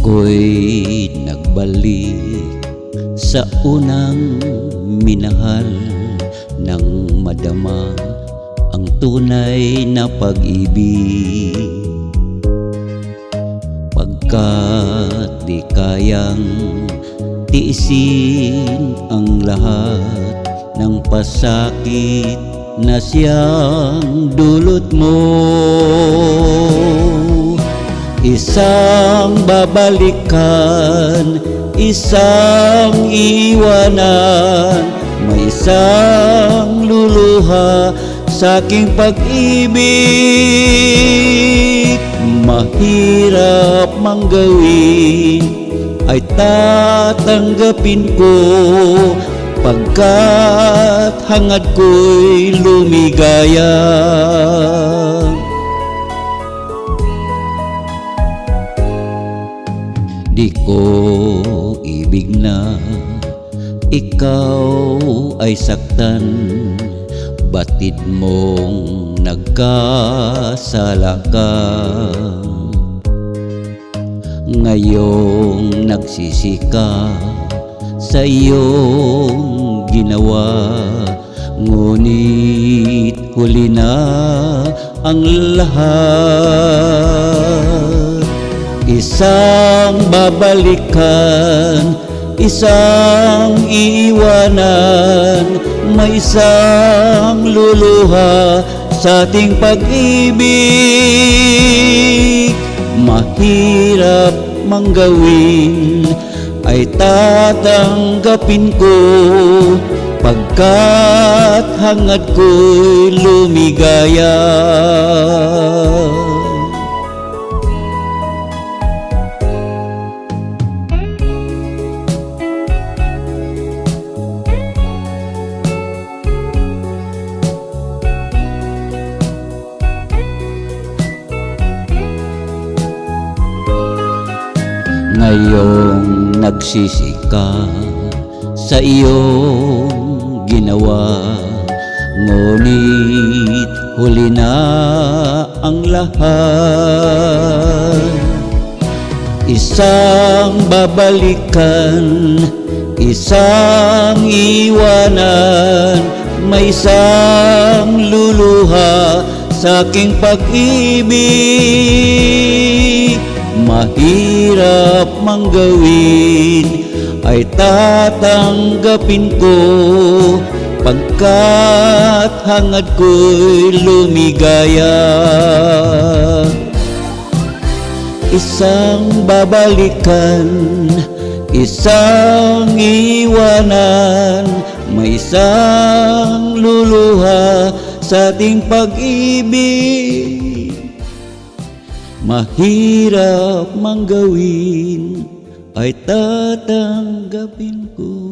Ako'y nagbalik sa unang minahal nang madama ang tunay na pag-ibig. Pagkat di kayang tiisin ang lahat ng pasakit na siyang dulot mo. Isang babalikan, isang iwanan, may isang luluha sa aking pag-ibig. Mahirap mang gawin ay tatanggapin ko, pagkat hangad ko'y lumigaya. Di ko ibig na ikaw ay saktan, batid mong nagkasala ka. Ngayong nagsisi ka sa iyong ginawa, ngunit huli na ang lahat. Isang babalikan, isang iwanan, may isang luluha sa ating pag-ibig. Mahirap mang gawin ay tatanggapin ko, pagkat hangad ko'y lumigaya. Ngayong nagsisi ka sa iyong ginawa, ngunit huli na ang lahat. Isang babalikan, isang iwanan, may isang luluha sa aking pag-ibig. Mahirap mang gawin ay tatanggapin ko, pagkat hangad ko'y lumigaya. Isang babalikan, isang iwanan, may isang luluha sa ating pag-ibig. Mahirap mang gawin ay tatanggapin ko.